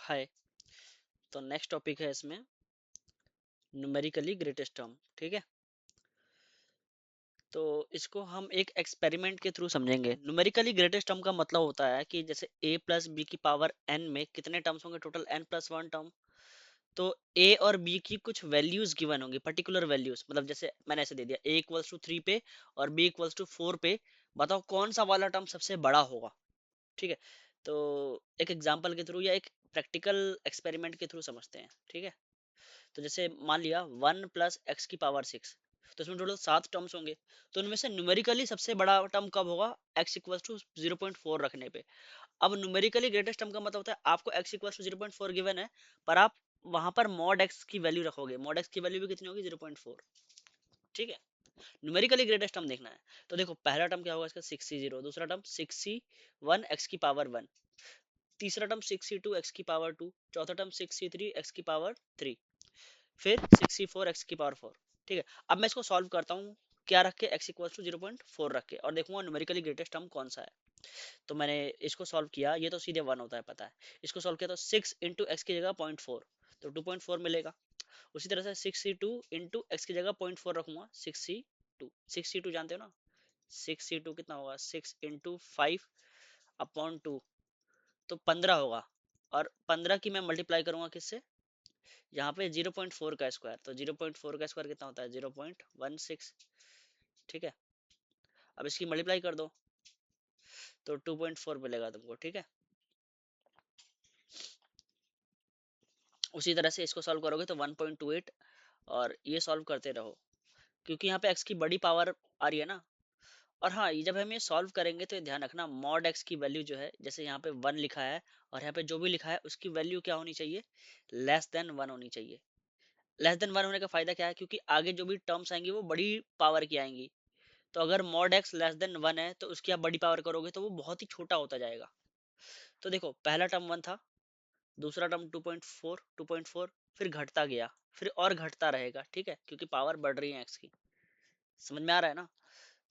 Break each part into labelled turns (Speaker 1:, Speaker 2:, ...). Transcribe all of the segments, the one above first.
Speaker 1: हाय। तो next topic है इसमें न्यूमेरिकली ग्रेटेस्ट टर्म। ठीक है, तो इसको हम एक एक्सपेरिमेंट के थ्रू समझेंगे। न्यूमेरिकली ग्रेटेस्ट टर्म का मतलब होता है कि जैसे a प्लस बी की पावर n में कितने टर्म्स होंगे, total n plus one term. तो a और b की कुछ वैल्यूज गिवन होंगी, पर्टिकुलर वैल्यूज। मतलब जैसे मैंने ऐसे दे दिया a इक्वल्स टू 3 पे और b इक्वल्स टू 4 पे, बताओ कौन सा वाला टर्म सबसे बड़ा होगा। ठीक है, तो एक एग्जांपल के थ्रू या एक प्रैक्टिकल एक्सपेरिमेंट के थ्रू समझते हैं। ठीक है, तो जैसे मान लिया 1 + x⁴ तो इसमें टोटल 7 टर्म्स होंगे। तो उनमें से न्यूमेरिकली सबसे बड़ा टर्म कब होगा, x = 0.4 रखने पे। अब न्यूमेरिकली ग्रेटेस्ट टर्म का मतलब होता है आपको x = 0.4 गिवन है, पर आप वहां पर मॉड x की वैल्यू रखोगे। मॉड x की वैल्यू भी कितनी होगी, 0.4। ठीक है, न्यूमेरिकली ग्रेटेस्ट टर्म देखना है। तो देखो पहला टर्म क्या होगा इसका, 6c0। दूसरा टर्म 6c1 x⁴ तीसरा टर्म 6c2 x⁴ चौथा टर्म 6c3 x⁴, फिर 64 x⁴। ठीक है, अब मैं इसको सॉल्व करता हूँ, क्या रख के, x = 0.4 रख के, और देखूंगा न्यूमेरिकली ग्रेटेस्ट टर्म कौन सा है। तो मैंने इसको सॉल्व किया, ये तो सीधे 1 होता है पता है। इसको सॉल्व किया तो 6 इंटू एक्स की जगह 0.4, तो 2.4 मिलेगा। उसी तरह से 6c2 इंटू एक्स की जगह 0.4 रखूंगा, 6c2 जानते हो ना। 6c2 कितना होगा, 6 इंटू 5 अपॉन 2, तो 15 होगा। और 15 की मैं मल्टीप्लाई करूंगा किससे, यहाँ पे 0.4 का स्क्वायर, तो 0.4 का स्क्वायर कितना होता है, 0.16। ठीक है, अब इसकी मल्टीप्लाई कर दो तो 2.4 मिलेगा तुमको। ठीक है, उसी तरह से इसको सॉल्व करोगे तो 1.28, और ये सॉल्व करते रहो, क्योंकि यहाँ पे x की बड़ी पावर आ रही है ना। और हाँ, ये जब हम ये सॉल्व करेंगे तो ये ध्यान रखना, मॉड x की वैल्यू जो है, जैसे यहाँ पे 1 लिखा है और यहाँ पे जो भी लिखा है उसकी वैल्यू क्या होनी चाहिए, << 1 होनी चाहिए। << 1 होने का फायदा क्या है, क्योंकि आगे जो भी टर्म्स आएंगी वो बड़ी पावर की आएंगी। तो अगर मॉड x << 1 है तो उसकी आप बड़ी पावर करोगे तो वो बहुत ही छोटा होता जाएगा। तो देखो पहला टर्म 1 था, दूसरा टर्म 2.4 फिर घटता गया, फिर और घटता रहेगा। ठीक है, क्योंकि पावर बढ़ रही है x की। समझ में आ रहा है ना।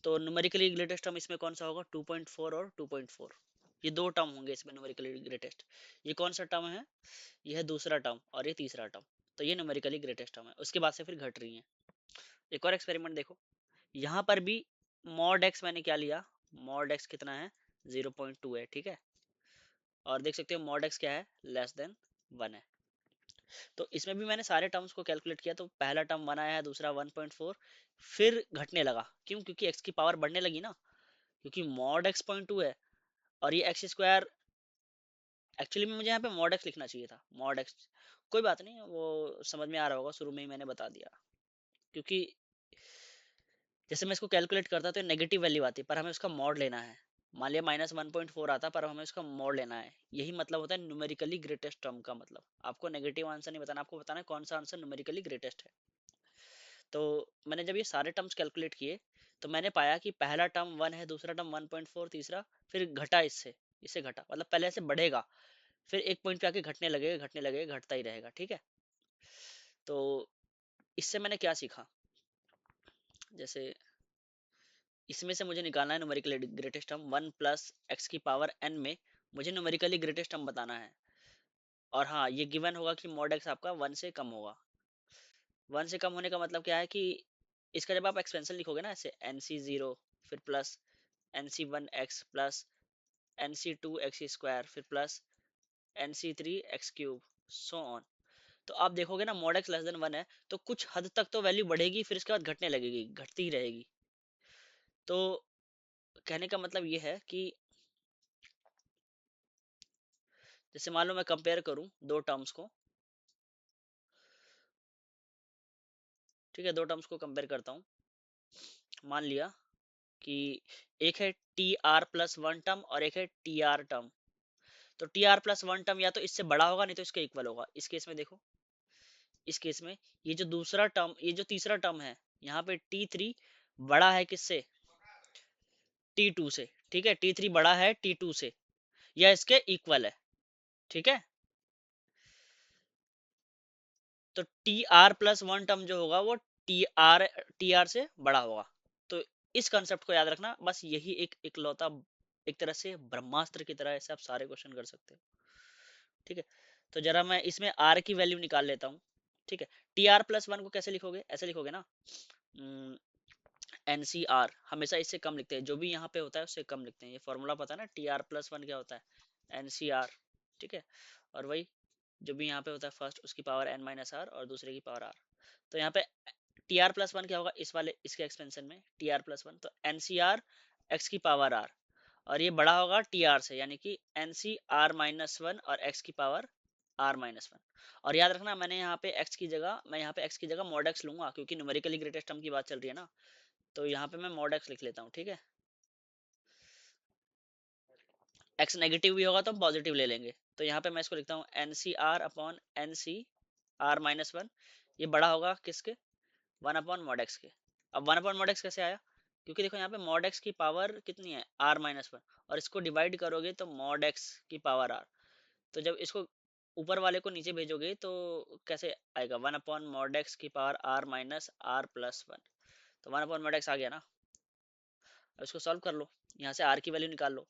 Speaker 1: तो न्यूमेरिकली ग्रेटेस्ट टर्म इसमें कौन सा होगा, 2.4 और 2.4। ये दो टर्म होंगे इसमें न्यूमेरिकली ग्रेटेस्ट। ये कौन सा टर्म है, ये है दूसरा टर्म और ये तीसरा टर्म। तो ये न्यूमेरिकली ग्रेटेस्ट टर्म है, उसके बाद से फिर घट रही है। एक और एक्सपेरिमेंट देखो, यहाँ पर भी मॉड x मैंने क्या लिया, मॉड x कितना है, 0.2 है। ठीक है, और देख सकते हो मॉड x क्या है, << 1 है। तो इसमें भी मैंने सारे टर्म्स को कैलकुलेट किया, तो पहला टर्म 1 आया, दूसरा 1.4, फिर घटने लगा। क्यों, क्योंकि x की पावर बढ़ने लगी ना, क्योंकि मॉड x 0.2 है और ये x²। एक्चुअली में मुझे यहाँ पे मॉड x लिखना चाहिए था, मॉड x। कोई बात नहीं, वो समझ में आ रहा होगा, शुरू में ही मैंने बता दिया। क्योंकि जैसे मैं इसको कैलकुलेट करता तो नेगेटिव वैल्यू आती, पर हमें उसका मॉड लेना है। मान लिया -1.4 आता, पर हमें उसका मॉड लेना है। यही मतलब होता है न्यूमेरिकली ग्रेटेस्ट टर्म का। मतलब आपको नेगेटिव आंसर नहीं बताना, आपको बताना है कौन सा आंसर न्यूमेरिकली ग्रेटेस्ट है। तो मैंने जब ये सारे टर्म्स कैलकुलेट किए तो मैंने पाया कि पहला टर्म 1 है, दूसरा टर्म 1.4, तीसरा फिर घटा, इससे इससे घटा, मतलब पहले से बढ़ेगा, फिर एक पॉइंट पे आके घटने लगेगा, घटने लगेगा, घटता ही रहेगा। ठीक है, तो इससे मैंने क्या सीखा, जैसे इसमें से मुझे निकालना है न्यूमेरिकली ग्रेटेस्ट टर्म। 1 + x⁴ में मुझे न्यूमेरिकली ग्रेटेस्ट टर्म बताना है। और हाँ, ये गिवन होगा कि मॉड x आपका 1 से कम होगा। 1 से कम होने का मतलब क्या है कि इसका जब आप एक्सपेंशन लिखोगे ना, ऐसे nc0 फिर प्लस nc1x प्लस nc2x², फिर प्लस nc3x³ सो ऑन। तो आप देखोगे ना, मॉड x << 1 है तो कुछ हद तक तो वैल्यू बढ़ेगी, फिर इसके बाद घटने लगेगी, घटती ही रहेगी। तो कहने का मतलब ये है कि जैसे मान लो मैं कंपेयर करूं दो टर्म्स को। ठीक है, दो टर्म्स को कंपेयर करता हूं। मान लिया कि एक है TR+1 टर्म और एक है TR टर्म। तो TR+1 टर्म या तो इससे बड़ा होगा, नहीं तो इसके इक्वल होगा। इस केस में देखो, इस केस में ये जो दूसरा टर्म, ये जो तीसरा टर्म है, यहाँ पे T3 बड़ा है किससे, T2 से। ठीक है, T3 बड़ा है T2 से या इसके इक्वल है। ठीक है, तो TR+1 टर्म जो होगा वो TR से बड़ा होगा। तो इस कंसेप्ट को याद रखना, बस यही एक इकलौता, एक तरह से ब्रह्मास्त्र की तरह ऐसे आप सारे क्वेश्चन कर सकते हो। ठीक है। तो जरा मैं इसमें आर की वैल्यू निकाल लेता हूँ। ठीक है, टी आर प्लस वन को कैसे लिखोगे, ऐसे लिखोगे ना, एनसीआर हमेशा इससे कम लिखते हैं, जो भी यहाँ पे होता है उससे कम लिखते हैं, ये फॉर्मूला पता है ना, टी आर प्लस वन क्या होता है, एनसीआर। ठीक है, और वही जो भी यहाँ पे होता है फर्स्ट उसकी पावर एन माइनस आर और दूसरे की पावर आर। तो यहाँ पे टी आर प्लस वन क्या होगा इस वाले इसके एक्सपेंशन में, टी आर प्लस वन, तो एन सी आर एक्स की पावर आर, और ये बड़ा होगा टी आर से, यानी कि N C R minus one और एक्स की पावर आर माइनस वन। और याद रखना मैंने यहाँ पे एक्स की जगह, मैं यहाँ पे एक्स की जगह मॉड एक्स लूंगा, क्योंकि न्यूमेरिकली ग्रेटेस्ट टर्म की बात चल रही है ना, तो यहाँ पे मैं मॉड एक्स लिख लेता हूँ। ठीक है, एक्स नेगेटिव भी होगा तो हम पॉजिटिव ले लेंगे, तो यहाँ पे मैं इसको लिखता हूँ N C R upon N C R minus one, ये बड़ा होगा किसके, वन अपॉन मॉड एक्स के। अब वन अपॉन मॉड एक्स कैसे आया, क्योंकि देखो यहाँ पे मॉड एक्स की पावर कितनी है, आर माइनस वन, और इसको डिवाइड करोगे तो मॉड एक्स की पावर आर, तो जब इसको ऊपर वाले को नीचे भेजोगे तो कैसे आएगा, वन अपॉन मॉड एक्स की power R minus R plus one, तो वन अपॉन मॉड एक्स आ गया ना। अब इसको सॉल्व कर लो, यहाँ से आर की वैल्यू निकाल लो।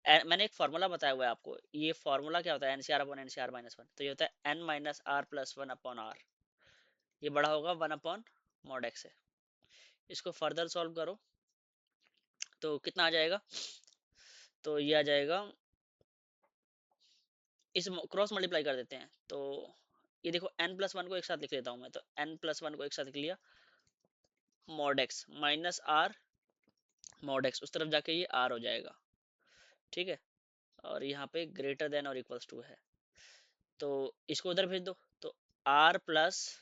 Speaker 1: मैंने एक फॉर्मूला बताया हुआ है आपको, ये फॉर्मूला क्या होता है, NCR upon NCR minus one, तो ये होता है N minus R plus one upon R, ये बड़ा होगा वन अपॉन मॉड एक्स है। इसको फर्दर सॉल्व करो तो कितना आ जाएगा, तो ये आ जाएगा, इस क्रॉस मल्टीप्लाई कर देते हैं, तो ये देखो n प्लस वन को एक साथ लिख लेता हूँ मैं, तो n प्लस वन को एक साथ लिख लिया, mod X minus R mod X, उस तरफ जाके ये r हो जाएगा। ठीक है, और यहाँ पे ग्रेटर देन और इक्वल्स टू है, तो इसको उधर भेज दो, तो r plus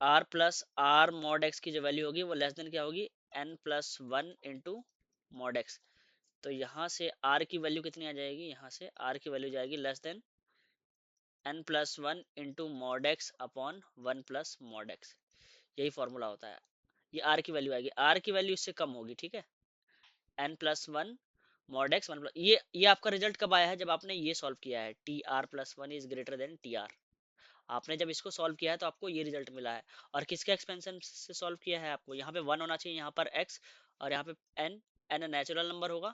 Speaker 1: r mod X की जो वैल्यू होगी वो लेस देन क्या होगी, n plus one into mod X, तो यहाँ से r की वैल्यू कितनी आ जाएगी, यहाँ से r की वैल्यू जाएगी less than n plus one into mod X upon one plus mod x, यही फॉर्मूला होता है। ये r की वैल्यू आएगी, r की वैल्यू इससे कम होगी। ठीक है, n plus one mod x one plus, ये आपका रिजल्ट कब आया है, जब आपने ये सॉल्व किया है, T R plus one is greater than T R, आपने जब इसको सॉल्व किया है तो आपको ये रिजल्ट मिला है। और किसके एक्सपेंशन से सॉल्व किया है, आपको यहाँ पे वन होना चाहिए, यहाँ पर x, और यहाँ पे n, n नेचुरल नंबर होगा।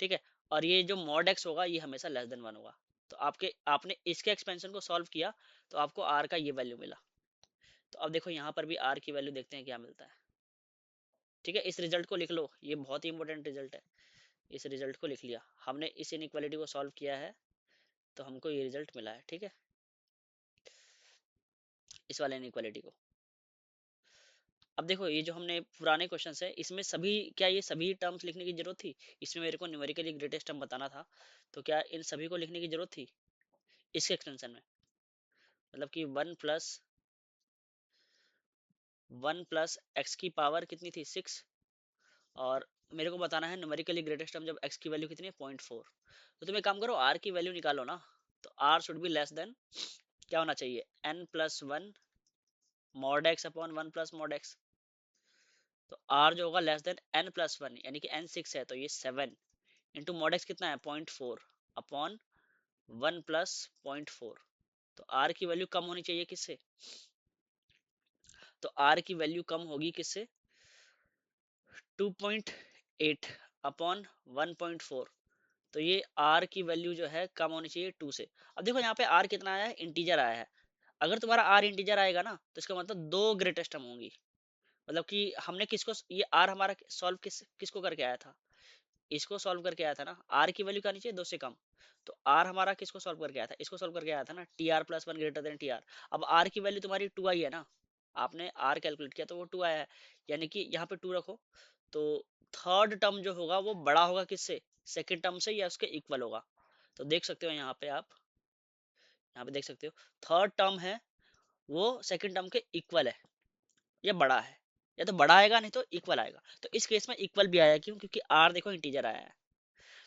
Speaker 1: ठीक है, और ये जो मॉड x होगा ये हमेशा लेस देन वन होगा, तो आपने इसके एक्सपेंशन को सॉल्व किया तो आपको r का ये वैल्यू मिला। तो अब देखो यहाँ पर भी r की वैल्यू देखते हैं क्या मिलता है। ठीक है, इस रिजल्ट को लिख लो, ये बहुत ही इंपॉर्टेंट रिजल्ट है, इस रिजल्ट को लिख लिया हमने, इस इनइक्वालिटी को सॉल्व किया है तो हमको ये रिजल्ट मिला है। ठीक है, इस वाले इनइक्वालिटी को। अब देखो ये जो हमने पुराने क्वेश्चन है इसमें सभी, क्या ये सभी टर्म्स लिखने की जरूरत थी, इसमें मेरे को न्यूमेरिकली ग्रेटेस्ट टर्म बताना था, तो क्या इन सभी को लिखने की जरूरत थी इसके एक्सटेंशन में, मतलब कि वन प्लस एक्स की पावर कितनी थी, सिक्स, और मेरे को बताना है न्यूमेरिकली ग्रेटेस्ट टर्म जब एक्स की वैल्यू कितनी है, पॉइंट फोर, तो तुम एक काम करो आर की वैल्यू निकालो ना, तो R should be less than क्या होना चाहिए, N plus one mod X upon one plus mod X, तो r जो होगा less than n plus one, यानी कि n सिक्स है तो ये सेवन, इंटू मॉड एक्स कितना है, point four, upon one plus point four, तो r की वैल्यू कम होनी चाहिए किससे, तो r की वैल्यू कम होगी किससे, 2.8 अपॉन 1.4, तो ये r की वैल्यू जो है कम होनी चाहिए टू से। अब देखो यहाँ पे r कितना आया है, इंटीजर आया है, अगर तुम्हारा r इंटीजर आएगा ना तो इसका मतलब दो ग्रेटेस्ट टर्म होंगी, मतलब कि हमने किसको, ये r हमारा सॉल्व किसको करके आया था, इसको सॉल्व करके आया था ना, r की वैल्यू क्या नीचे दो से कम, तो r हमारा किसको सॉल्व करके आया था, इसको सॉल्व करके आया था ना, T R plus one greater than T R. अब r की वैल्यू तुम्हारी टू आई है ना, आपने r कैलकुलेट किया तो वो टू आया है, यानी कि यहाँ पे टू रखो, तो थर्ड टर्म जो होगा वो बड़ा होगा किससे, सेकेंड टर्म से, या उसके इक्वल होगा। तो देख सकते हो यहाँ पे आप, यहाँ पे देख सकते हो थर्ड टर्म है वो सेकेंड टर्म के इक्वल है, या बड़ा है, या तो बड़ा आएगा नहीं तो इक्वल आएगा, तो इस केस में इक्वल भी आया, क्यों, क्योंकि r देखो इंटीजर आया है।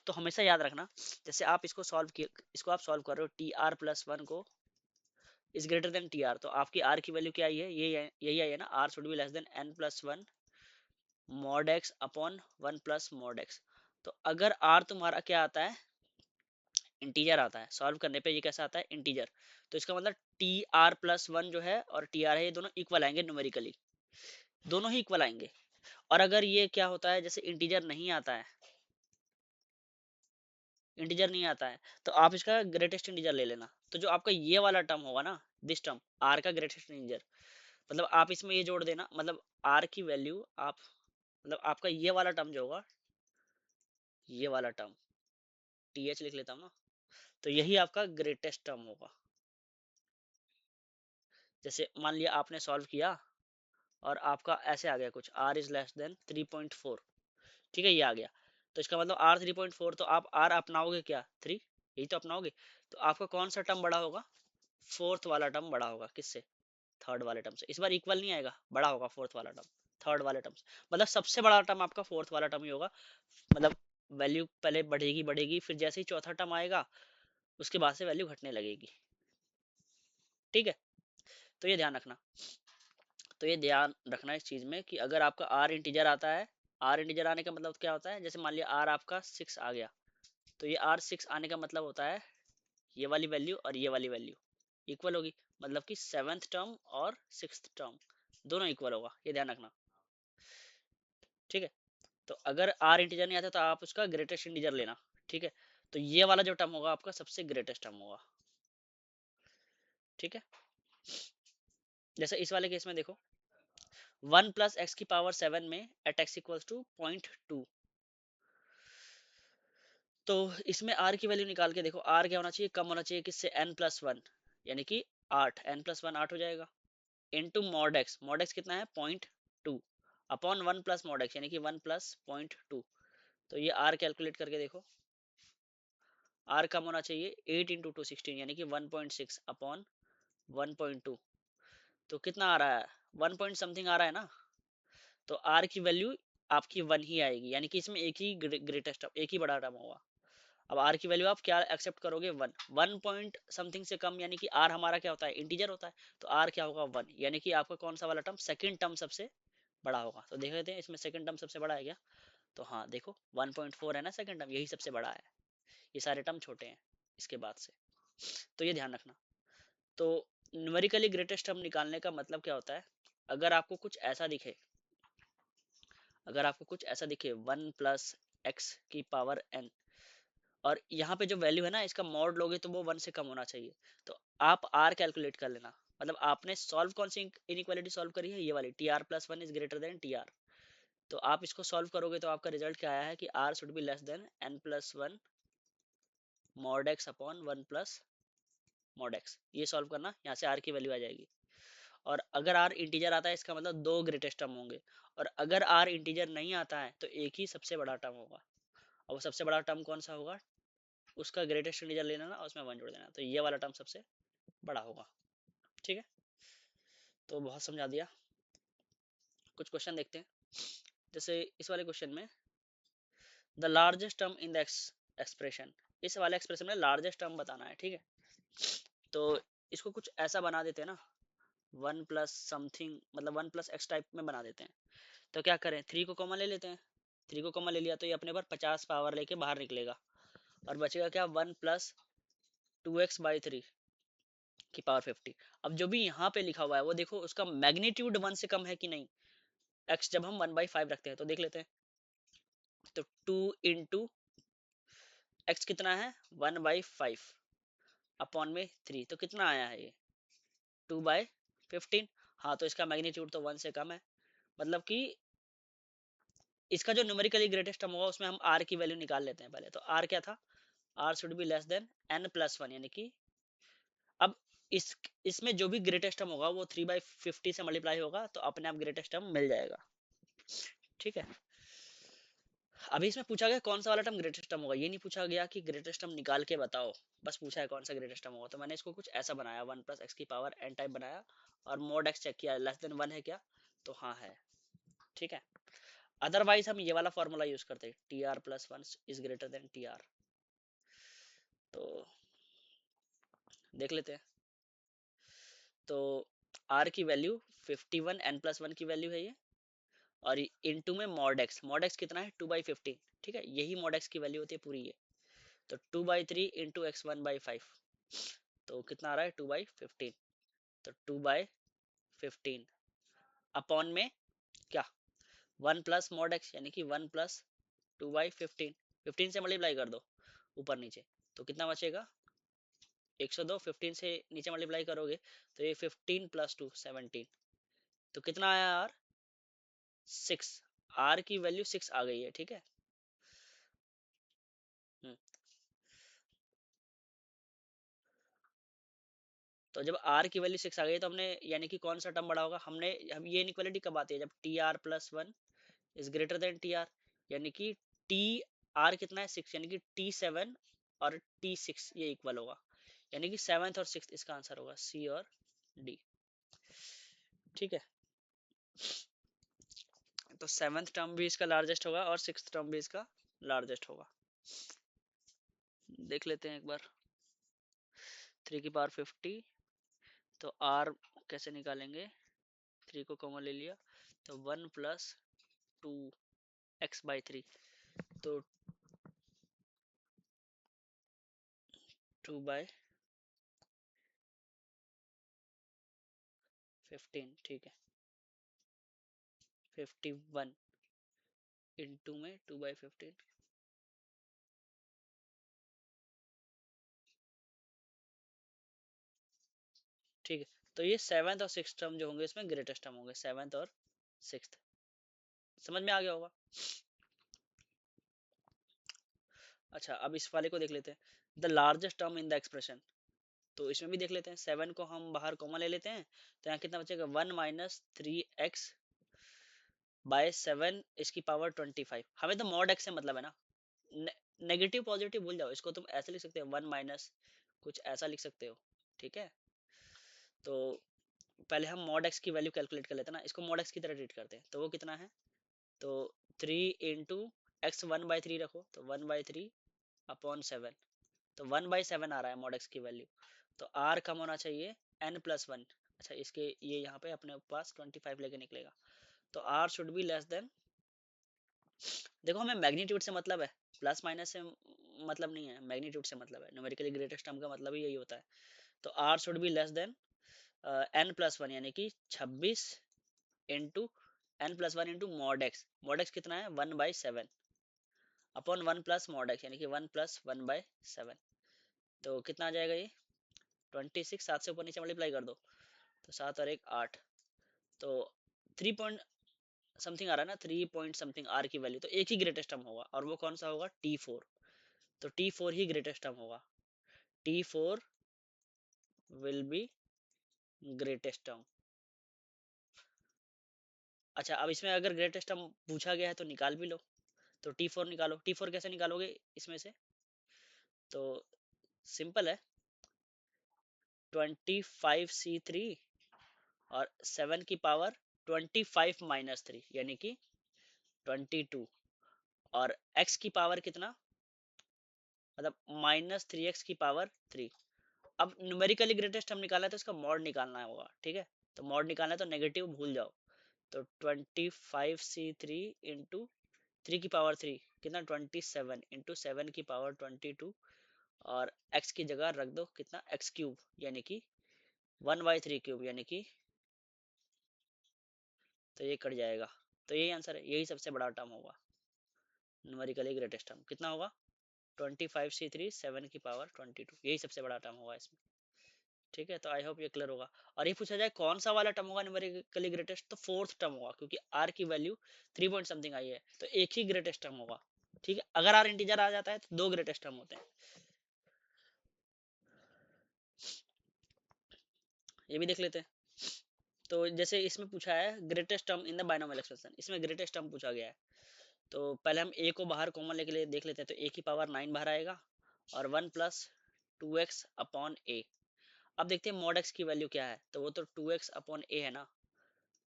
Speaker 1: तो हमेशा याद रखना, जैसे आप इसको सॉल्व किए, इसको आप सॉल्व कर रहे हो टी आर प्लस वन को is greater than T R, तो आपकी आर की वैल्यू क्या आई है, यही आई है ना, R should be less than N plus one mod X upon one plus mod X. तो अगर आर तुम्हारा क्या आता है, इंटीजर आता है, सॉल्व करने पे ये कैसा आता है, इंटीजर, तो इसका मतलब टी आर प्लस वन जो है और टी आर है ये दोनों इक्वल आएंगे न्यूमेरिकली, दोनों ही इक्वल आएंगे। और अगर ये क्या होता है, जैसे इंटीजर नहीं आता है, इंटीजर नहीं आता है, तो आप इसका ग्रेटेस्ट इंटीजर ले लेना। तो जो आपका ये वाला टर्म होगा ना, दिस टर्म आर का ग्रेटेस्ट इंटीजर, मतलब आप इसमें ये जोड़ देना, मतलब आर की वैल्यू आप, मतलब आपका ये वाला टर्म जो होगा, ये वाला टर्म टी एच लिख लेता हूँ ना, तो यही आपका ग्रेटेस्ट टर्म होगा। जैसे मान लिया आपने सॉल्व किया और आपका ऐसे आ गया कुछ, r इज लेस देन 3.4, ठीक है, ये आ गया। तो इसका मतलब r 3.4, तो आप r अपनाओगे क्या, 3, यही तो अपनाओगे। तो आपका कौन सा टर्म बड़ा होगा, फोर्थ वाला टर्म बड़ा होगा, किससे, थर्ड वाले टर्म से। इस बार इक्वल नहीं आएगा, बड़ा होगा फोर्थ वाला टर्म थर्ड वाले टर्म से, मतलब सबसे बड़ा टर्म आपका फोर्थ वाला टर्म ही होगा। मतलब वैल्यू पहले बढ़ेगी बढ़ेगी, फिर जैसे ही चौथा टर्म आएगा उसके बाद से वैल्यू घटने लगेगी, ठीक है। तो ये ध्यान रखना, तो ये ध्यान रखना इस चीज में कि अगर आपका आर इंटीजर आता है, आर इंटीजर आने का मतलब क्या होता है, जैसे मान लिया आर आपका 6 आ गया, तो ये आर 6 आने का मतलब होता है ये वाली वैल्यू और ये वाली वैल्यू इक्वल होगी, मतलब कि सेवेंथ टर्म और सिक्स्थ टर्म दोनों इक्वल होगा, ये ध्यान रखना, ठीक है। तो अगर आर इंटीजर नहीं आता तो आप उसका ग्रेटेस्ट इंटीजर लेना, ठीक है। तो ये वाला जो टर्म होगा आपका सबसे ग्रेटेस्ट टर्म होगा, ठीक है। जैसे इस वाले केस में देखो, 1 + x⁻7 में एट x इक्वल्स टू 0.2, तो इसमें r की वैल्यू निकाल के देखो, r क्या होना चाहिए, कम होना चाहिए किससे, n+1, यानी कि 8, n+1 8 हो जाएगा, into mod x, mod x कितना है 0.2, अपॉन 1 + मॉड x, यानी कि 1 + 0.2। तो ये r कैलकुलेट करके देखो, r कम होना चाहिए, 8 × 2 16, यानी कि 1.6 अपॉन 1.2, तो कितना आ रहा है, 1 पॉइंट समथिंग आ रहा है ना। तो r की वैल्यू आपकी 1 ही आएगी, यानी कि इसमें एक ही ग्रेटेस्ट, एक ही बड़ा टर्म होगा। अब r की वैल्यू आप क्या एक्सेप्ट करोगे, 1, 1 पॉइंट समथिंग से कम, यानी कि r हमारा क्या होता है, इंटीजर होता है, तो r क्या होगा 1, यानी कि आपका कौन सा वाला टर्म, सेकंड टर्म सबसे बड़ा होगा। तो देख लेते हैं इसमें सेकंड टर्म सबसे बड़ा है क्या, तो हाँ देखो 1.4 है ना सेकंड टर्म, यही सबसे बड़ा है, ये सारे टर्म छोटे हैं इसके बाद से, तो ये ध्यान रखना। तो न्यूमेरिकली ग्रेटेस्ट टर्म निकालने का मतलब क्या होता है, अगर आपको कुछ ऐसा दिखे, अगर आपको कुछ ऐसा दिखे 1 + x⁻n, और यहाँ पे जो वैल्यू है ना इसका मॉड लोगे तो वो 1 से कम होना चाहिए, तो आप r कैलकुलेट कर लेना। मतलब आपने सॉल्व कौन सी इनइक्वालिटी सॉल्व करी है, ये वाली tr+1 is greater than tr, तो आप इसको सॉल्व करोगे तो आपका रिजल्ट क्या आया है कि r should be less than n+1 mod x upon 1 + mod x, ये सॉल्व करना, यहाँ से r की वैल्यू आ जाएगी। और अगर r इंटीजर आता है इसका मतलब दो ग्रेटेस्ट टर्म होंगे, और अगर r इंटीजर नहीं आता है तो एक ही सबसे बड़ा टर्म होगा, और वो सबसे बड़ा टर्म कौन सा होगा, उसका ग्रेटेस्ट इंटीजर लेना ना, उसमें 1 जोड़ देना, तो ये वाला टर्म सबसे बड़ा होगा, ठीक है। तो बहुत समझा दिया, कुछ क्वेश्चन देखते हैं। जैसे इस वाले क्वेश्चन में, the largest term in the expression, इस वाले एक्सप्रेशन में लार्जेस्ट टर्म बताना है, ठीक है। तो इसको कुछ ऐसा बना देते हैं ना, 1 + समथिंग, मतलब 1 + x टाइप में बना देते हैं। तो क्या करें, 3 को कॉमन ले लेते हैं, 3 को कॉमन ले लिया तो ये अपने पर 50 पावर लेके बाहर निकलेगा, और बचेगा क्या, 1 + 2x/3 की पावर 50। अब जो भी यहाँ पे लिखा हुआ है वो देखो, उसका मैग्नीट्यूड 1 से कम है कि नहीं, x जब हम 1/5 रखते हैं, तो देख लेते हैं। तो 2 × x कितना है, 1/5 अपॉन में 3, तो कितना आया है ये, 2/15। हाँ, तो इसका मैग्नीट्यूड तो 1 से कम है, मतलब कि इसका जो न्यूमेरिकली ग्रेटेस्ट टर्म होगा उसमें हम r की वैल्यू निकाल लेते हैं पहले। तो r क्या था, r should be less than n+1, यानी कि अब इस इसमें जो भी ग्रेटेस्ट टर्म होगा वो 3/50 से मल्टीप्लाई होगा, तो अपने आप ग्रेटेस्ट टर्म मिल जाएगा, ठीक है। अभी इसमें पूछा गया कौन सा वाला टर्म ग्रेटेस्ट टर्म होगा, ये नहीं पूछा गया कि ग्रेटेस्ट टर्म निकाल के बताओ, बस पूछा है कौन सा ग्रेटेस्ट टर्म होगा। तो मैंने इसको कुछ ऐसा बनाया, 1 + x⁻n टाइप बनाया, और मोड x चेक किया, लेस देन 1 है क्या, तो हाँ है, ठीक है। अदरवाइज हम ये वाला फॉर्मूला यूज करते हैं, tr+1 is greater than tr। तो देख लेते हैं। तो r की वैल्यू 51, n+1 की वैल्यू है ये, और इनटू में मॉड x कितना है, 2/15, ठीक है, यही मॉड x की वैल्यू होती है पूरी ये। तो 2/3 इंटू x 1/5, तो कितना आ रहा है, 2/15, तो 2/15 अपॉन में क्या, 1 + मॉड x, यानी कि 1 + 2/15, 15 से मल्टीप्लाई कर दो, ऊपर नीचे, तो कितना बचेगा 102, 15 से नीचे मल्टीप्लाई करोगे तो ये 15 प्लस 2 17, तो कितना आया आर 6, आर की वैल्यू 6 आ गई है, ठीक है। हम्म, तो जब आर की वैल्यू 6 आ गई तो हमने यानी कि कौन सा टर्म बड़ा होगा, हमने अब ये इनइक्वालिटी कब आती है जब T R plus one is greater than T R, यानी कि टी आर कितना है 6, यानी कि टी 7 और टी 6 ये इक्वल होगा, यानी कि सेवंथ और सिक्स इसका आंसर होगा सी और डी, ठीक है। तो सेवंथ टर्म भी इसका लार्जेस्ट होगा और सिक्स टर्म भी इसका लार्जेस्ट होगा। देख लेते हैं एक बार, 3 की पावर 50, तो आर कैसे निकालेंगे, 3 को कॉमन ले लिया तो 1 प्लस 2 एक्स बाई 3, तो 2 बाई 15, ठीक है, 51 इंटू में 2 बाई 15, ठीक है। तो ये सेवंथ और सिक्स टर्म जो होंगे इसमें ग्रेटेस्ट टर्म होंगे, सेवंथ और सिक्स, समझ में आ गया होगा। अच्छा अब इस वाले को देख लेते हैं, the largest term in the expression, तो इसमें भी देख लेते हैं, 7 को हम बाहर कॉमन ले लेते हैं तो यहाँ कितना बचेगा 1 माइनस 3x बाय 7 इसकी पावर 25, हमें तो मॉड x से मतलब है ना, नेगेटिव पॉजिटिव भूल जाओ, इसको तुम ऐसे लिख सकते हो 1 माइनस कुछ ऐसा लिख सकते हो, ठीक है। तो पहले हम मॉड x की वैल्यू कैलकुलेट कर लेते हैं ना, इसको मॉड x की तरह ट्रीट करते हैं, तो वो कितना है, तो 3 इंटू एक्स 1/3 रखो तो 1/3 अपॉन 7, तो 1/7 आ रहा है मॉड एक्स की वैल्यू, तो आर कम होना चाहिए n+1, अच्छा इसके ये यहाँ पे अपने पास 25 लेके निकलेगा, तो R should be less than, देखो हमें मैग्नीट्यूड से मतलब है, प्लस माइनस से मतलब नहीं है, मैग्नीट्यूड से मतलब है, न्यूमेरिकली ग्रेटेस्ट टर्म का मतलब ही यही होता है, तो R should be less than n+1 यानी कि 26 into n+1 into mod x कितना है 1/7 अपॉन 1 प्लस मॉड एक्स यानी कि 1 प्लस 1/7, तो कितना आ जाएगा ये 26, 7 से ऊपर नीचे मल्टीप्लाई कर दो तो 7 और 1 8, तो 3 पॉइंट समथिंग आ रहा है ना, 3 पॉइंट समथिंग आर की वैल्यू, तो एक ही ग्रेटेस्ट टर्म होगा और वो कौन सा होगा T4, तो T4 ही ग्रेटेस्ट टर्म होगा, T4 will be greatest term. अच्छा अब इसमें अगर ग्रेटेस्ट टर्म पूछा गया है तो निकाल भी लो, तो T4 निकालो, T4 कैसे निकालोगे इसमें से, तो सिंपल है 25C3 और 7 की पावर 25 माइनस 3 यानी कि 22, और x की पावर कितना, मतलब -3x की पावर 3, अब न्यूमेरिकली ग्रेटेस्ट हम निकाला है तो इसका मॉड निकालना होगा, ठीक है, तो मॉड निकालना है तो नेगेटिव भूल जाओ, तो 25C3 इंटू 3 की पावर 3 कितना 27 इंटू 7 की पावर 22, और x की जगह रख दो कितना x क्यूब यानी कि 1/3 क्यूब यानी कि, तो ये कट जाएगा, तो यही आंसर है, यही सबसे बड़ा टर्म होगा न्यूमेरिकली ग्रेटेस्ट टर्म, कितना होगा 25C3 7 की पावर 22, यही सबसे बड़ा टर्म होगा इसमें, ठीक है। तो आई होप ये क्लियर होगा, और ये पूछा जाए कौन सा वाला टर्म होगा न्यूमेरिकली ग्रेटेस्ट, तो फोर्थ टर्म होगा, क्योंकि आर की वैल्यू 3 पॉइंट समथिंग आई है तो एक ही ग्रेटेस्ट टर्म होगा, ठीक है। अगर आर इंटीजर आ जाता है तो दो ग्रेटेस्ट टर्म होते हैं, ये भी देख लेते हैं। तो जैसे इसमें पूछा है greatest term in the binomial expression, इसमें ग्रेटेस्ट टर्म पूछा गया है, तो पहले हम ए को बाहर कॉमन लेके लिए देख लेते हैं, तो ए की पावर 9 बाहर आएगा और 1 प्लस 2x अपॉन ए, अब देखते हैं मॉड एक्स की वैल्यू क्या है, तो वो तो 2x अपॉन ए है ना,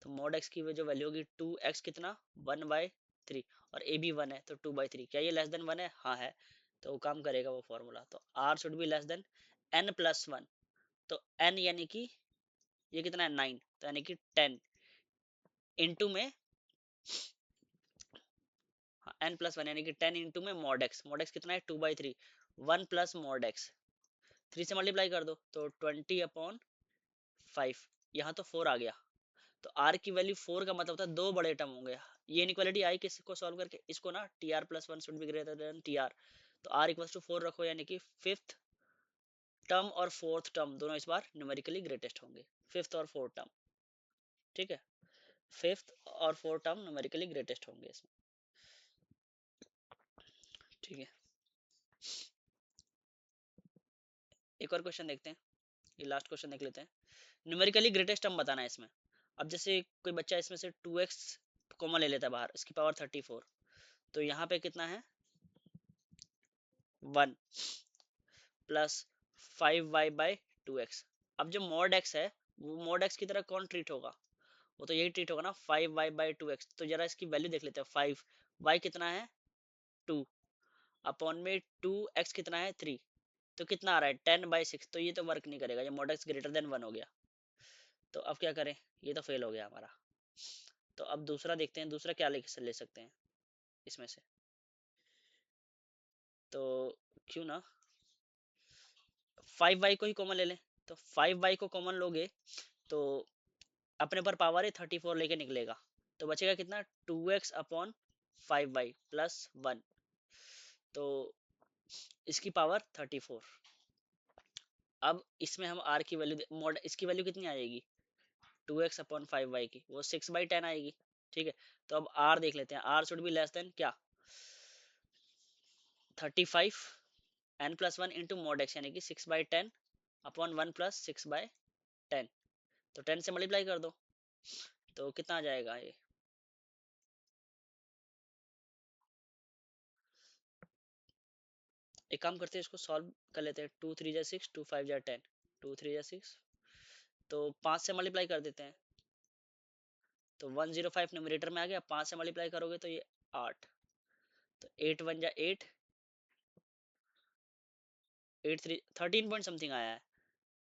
Speaker 1: तो मॉड एक्स की जो वैल्यू होगी 2x कितना 1/3, और ए भी 1 है तो 2/3, क्या ये लेस देन 1 है, हाँ है, तो वो काम करेगा वो फॉर्मूला, तो r should be less than n+1, तो n यानी कि ये कितना है 9, तो यानी कि 10 इंटू में, हाँ n+1 यानी कि 10 इंटू में मॉड एक्स कितना है 2/3, 1 प्लस मॉड एक्स 3 से मल्टीप्लाई कर दो तो 20/5, यहाँ तो 4 आ गया, तो r की वैल्यू 4 का मतलब होता है दो बड़े टर्म होंगे, ये इनइक्वालिटी आई किसको सॉल्व करके, इसको ना T R plus one should be greater than T R, तो r इक्वल्स टू 4 रखो, यानी कि फिफ्थ टर्म और फोर्थ टर्म दोनों इस बार न्यूमेरिकली ग्रेटेस्ट होंगे, फिफ्थ और फोर्थ टर्म। ठीक है, फिफ्थ और फोर्थ टर्म न्यूमेरिकली ग्रेटेस्ट होंगे इसमें। ठीक है, एक और क्वेश्चन देखते हैं, ये लास्ट क्वेश्चन देख लेते हैं। न्यूमेरिकली ग्रेटेस्ट टर्म बताना है इसमें। अब जैसे कोई बच्चा इसमें से 2x कॉमन ले लेता है बाहर, इसकी पावर 34, तो यहाँ पे कितना है 1 प्लस 5y/2x। अब जो मॉड x है वो मॉड x की तरह कौन ट्रीट होगा, वो तो यही ट्रीट होगा ना 5y/2x। तो जरा इसकी वैल्यू देख लेते हैं। 5 y कितना है 2 अपॉन में 2x कितना है 3, तो कितना आ रहा है 10/6। तो ये तो वर्क नहीं करेगा, ये मॉड x ग्रेटर देन 1 हो गया। तो अब क्या करें, ये तो फेल हो गया हमारा। तो अब दूसरा देखते हैं, दूसरा क्या ले सकते हैं इसमें से। तो क्यों ना 5y को ही कॉमन ले लें। तो 5y को कॉमन लोगे तो अपने पर पावर है 34 लेके निकलेगा, तो बचेगा कितना 2x अपॉन 5y प्लस 1। तो इसकी पावर 34। अब इसमें हम r की वैल्यू मॉड इसकी वैल्यू कितनी आएगी 2x अपॉन 5y की, वो 6/10 आएगी। ठीक है, तो अब r देख लेते हैं। r should be less than क्या 35 n plus 1 into mod x, यानी कि 6/10 अपॉन 1 प्लस 6/10। तो 10 से मल्टीप्लाई कर दो, तो कितना आ जाएगा ये, एक काम करते हैं इसको सॉल्व कर लेते हैं। 2 3 जा 6, 2 5 जा 10, 2 3 जा 6, तो 5 से मल्टीप्लाई कर देते हैं। तो 105 न्यूमरेटर में आ गया, 5 से मल्टीप्लाई करोगे तो ये 8, तो 8 1 जा 8, 8 3 13 पॉइंट समथिंग आया है।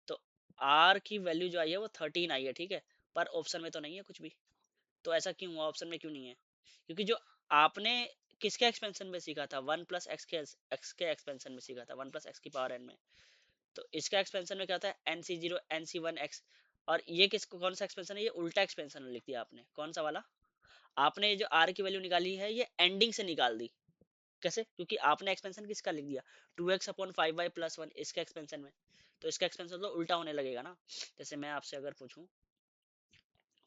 Speaker 1: तो आर की वैल्यू जो आई है वो 13 आई है। ठीक है, पर ऑप्शन में तो नहीं है कुछ भी। तो ऐसा क्यों हुआ, ऑप्शन में क्यों नहीं है? क्योंकि जो आपने किसके एक्सपेंशन में सीखा था, 1 प्लस एक्स के एक्सपेंशन में सीखा था, 1 प्लस एक्स की पावर एन में। तो इसका एक्सपेंशन में क्या होता है NC0 NC1x। और ये किसको कौन सा एक्सपेंशन है, ये उल्टा एक्सपेंशन लिख दिया आपने। कौन सा वाला, आपने जो r की वैल्यू निकाली है ये एंडिंग से निकाल दी। कैसे, क्योंकि आपने एक्सपेंशन किसका लिख दिया 2x अपॉन 5y प्लस 1 इसके एक्सपेंशन में। तो इसका एक्सपेंशन तो उल्टा होने लगेगा ना। जैसे मैं आपसे अगर पूछूं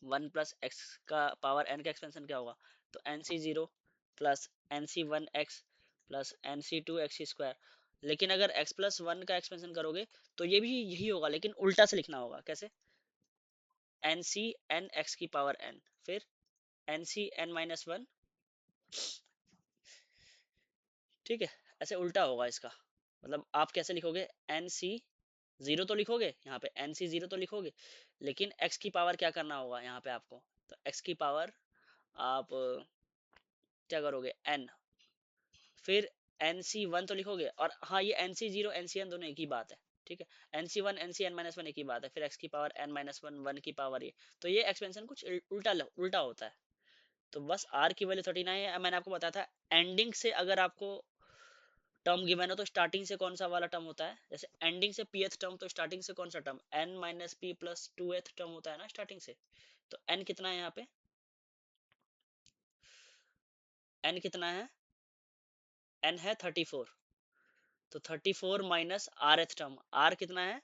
Speaker 1: 1 प्लस एक्स का पावर n का एक्सपेंशन क्या होगा, तो NC0 plus NC1x plus NC2x²। लेकिन अगर x प्लस 1 का एक्सपेंशन करोगे तो ये भी यही होगा, लेकिन उल्टा से लिखना होगा। कैसे, NC(n)x की पावर n, फिर NC(n-1)। ठीक है, ऐसे उल्टा होगा इसका। मतलब आप कैसे लिखोगे, NC0 तो लिखोगे यहाँ पे, NC0 तो लिखोगे, लेकिन x की पावर क्या करना होगा यहाँ पे आपको। तो x की पावर आप क्या करोगे n, फिर NC1 तो लिखोगे। और हाँ, ये NC0 NCn दोनों एक ही बात है। ठीक है, NC1 NCn-1 एक ही बात है, फिर x की पावर n-1 1 की पावर ये। तो ये एक्सपेंशन कुछ उल्टा उल्टा होता है। तो बस r की वैल्यू 39 है। मैंने आपको बताया था एंडिंग से अगर आपको टर्म गिवन है तो स्टार्टिंग से कौन सा वाला टर्म होता है। जैसे एंडिंग से pth टर्म, तो स्टार्टिंग से कौन सा term n-p plus 2th term होता है ना स्टार्टिंग से। तो n कितना है यहाँ पे, n कितना है, n है 34। तो 34 माइनस rth टर्म, r कितना है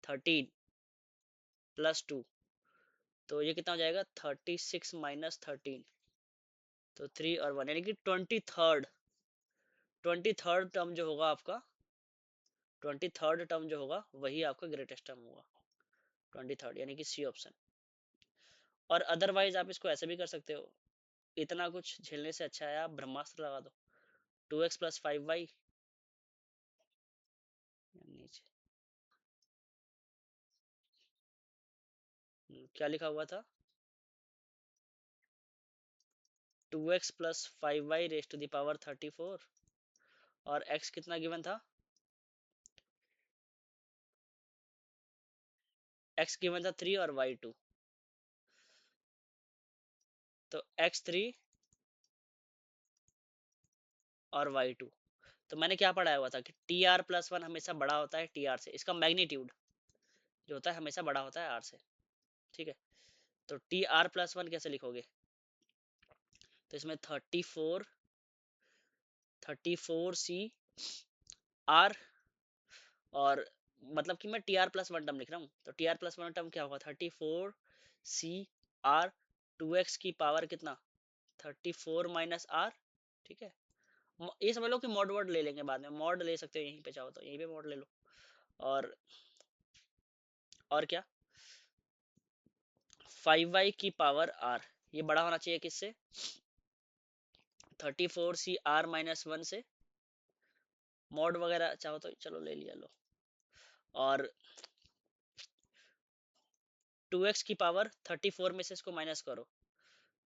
Speaker 1: 13 प्लस 2, तो ये कितना हो जाएगा 36 माइनस 13, तो 3 और 1, यानी कि 23rd टर्म जो होगा आपका, 23rd टर्म जो होगा वही आपका ग्रेटेस्ट टर्म होगा, 23rd, यानी कि सी ऑप्शन। और अदरवाइज आप इसको ऐसे भी कर सकते हो, इतना कुछ झेलने से अच्छा है आप ब्रह्मास्त्र लगा दो, 2x प्लस 5y नीचे। क्या लिखा हुआ था, 2x plus 5y raise to the power 34, और x कितना गिवन था, x गिवन था 3 और y 2। तो x 3 और y 2। तो मैंने क्या पढ़ाया हुआ था कि Tr+1 हमेशा बड़ा होता है Tr से, इसका मैग्नीट्यूड जो होता है हमेशा बड़ा होता है R से। ठीक है, तो Tr+1 कैसे लिखोगे, तो इसमें 34 34C आर, और मतलब कि मैं T R plus one term लिख रहा हूँ, तो T R plus one term क्या होगा, 34 CR 2x की पावर कितना, 34 - R। ठीक है, ये समझ लो कि मॉड वर्ड ले लेंगे बाद में, मॉड ले सकते हो यहीं पे, चाहो तो यहीं पे मॉड ले लो। और क्या, 5y की पावर r, ये बड़ा होना चाहिए किससे, 34 CR - 1 से, मॉड वगैरह चाहो तो चलो ले लिया लो। और 2x की पावर 34 में से इसको माइनस करो,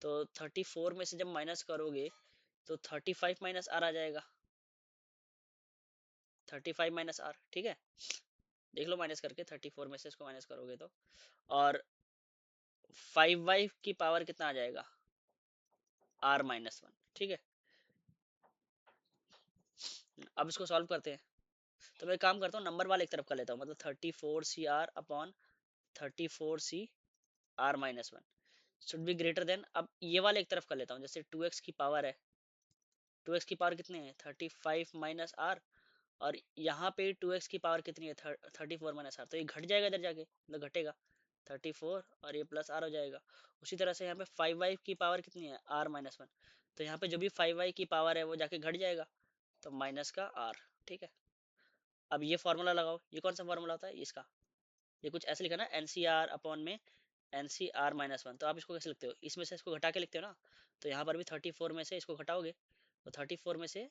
Speaker 1: तो 34 में से जब माइनस करोगे तो 35 - R आ जाएगा, 35 - R। ठीक है, देख लो माइनस करके, 34 में से इसको माइनस करोगे तो, और 5y की पावर कितना आ जाएगा, R - 1। ठीक है, अब इसको सॉल्व करते हैं। तो मैं एक काम करता हूँ, नंबर वाले एक तरफ कर लेता हूँ, मतलब 34 CR/34 CR - 1 should be greater than, अब ये वाले एक तरफ कर लेता हूँ, जैसे 2x की पावर है, 2x की पावर कितनी है, 35 - R, और यहाँ पे 2x की पावर कितनी है, 34 - R, तो ये घट जाएगा इधर जाके, मतलब घटेगा 34, और ये प्लस R हो जाएगा। उसी तरह से यहाँ पे 5y की पावर कितनी है, R - 1, तो यहाँ पे जो भी 5y की पावर है वो जाके घट जाएगा, तो माइनस का R। ठीक है, अब ये फॉर्मूला लगाओ, ये कौन सा फॉर्मूला होता है इसका, ये कुछ ऐसे लिखा ना, NCR/, में NCR - 1, तो आप इसको कैसे लिखते हो, इसमें से इसको घटा के लिखते हो ना, तो यहाँ पर भी 34 में से इसको घटाओगे, तो 34 में से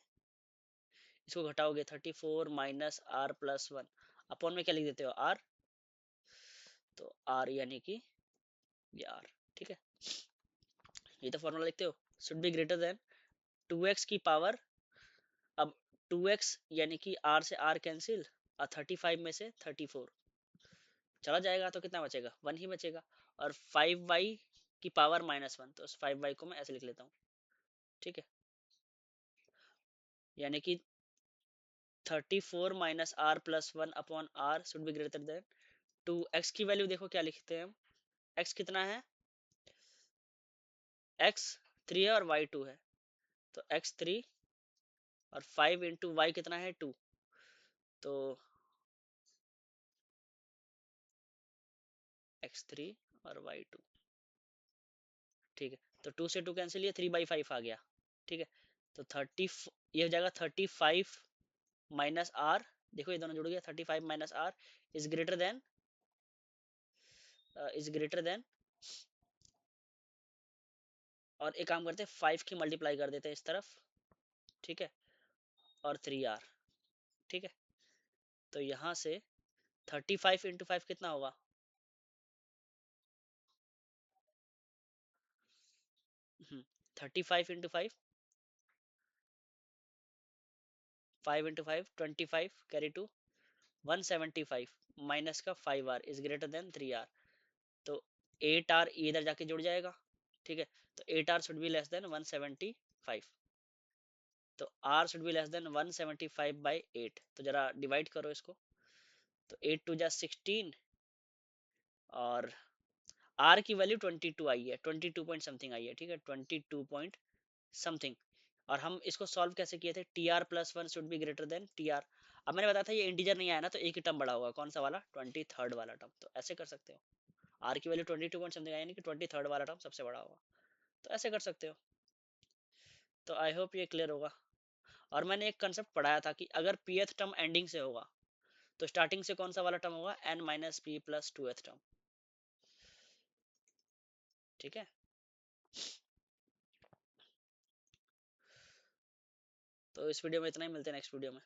Speaker 1: इसको घटाओगे, 34 - R+1, अपॉन में क्या लिख देते हो, R, तो R यानी कि ये R। ठीक है, ये तो फॉर्मूला लिखते हो, should be greater than 2x की पावर, अब 2x यानी कि R से R कैंसिल, और 35 में से 34 चला जाएगा, तो कितना बचेगा, 1 ही बचेगा, और 5y की पावर -1, तो उस 5y को मैं ऐसे लिख लेता हूँ। ठीक है, यानी कि 34 - R+1/R should be greater than 2, x की वैल्यू देखो क्या लिखते हैं हम, x कितना है, x 3 है और y 2 है, तो x 3 और 5 इंटू वाई कितना है 2, तो x 3 और y 2। ठीक है, तो 2 से 2 कैंसिल, ये 3/5 आ गया। ठीक है, तो 30, ये हो जाएगा 35 - R, देखो ये दोनों जुड़ गया, 35 - R इज ग्रेटर देन, और एक काम करते हैं, 5 की मल्टीप्लाई कर देते हैं इस तरफ। ठीक है, और 3R। ठीक है, तो यहाँ से 35 × 5 कितना होगा, 35 × 5, 5 × 5 25, कैरी टू 175, माइनस का 5R is greater than 3R, तो 8R इधर जाके जुड़ जाएगा। ठीक है, तो 8R should be less then 175, तो R should be less then 175/8, तो जरा डिवाइड करो इसको, तो 8 2 जा 16, और R की वैल्यू 22 आई है, 22 पॉइंट समथिंग आई है। ठीक है, 22 पॉइंट समथिंग, और हम इसको सॉल्व कैसे किए थे, TR+1 should be greater than TR। अब मैंने बताया था ये इंटीजर नहीं आया ना, तो एक ही टर्म बड़ा होगा, कौन सा वाला, 23rd वाला टर्म, तो ऐसे कर सकते हो, आर की वैल्यू 22 पॉइंट समथिंग आई, यानी कि 23rd वाला टर्म सबसे बड़ा होगा, तो ऐसे कर सकते हो। तो आई होप ये क्लियर होगा। और मैंने एक कंसेप्ट पढ़ाया था कि अगर pth टर्म एंडिंग से होगा, तो स्टार्टिंग से कौन सा वाला टर्म होगा, n-p+2th टर्म। ठीक है, तो इस वीडियो में इतना ही, मिलते हैं नेक्स्ट वीडियो में।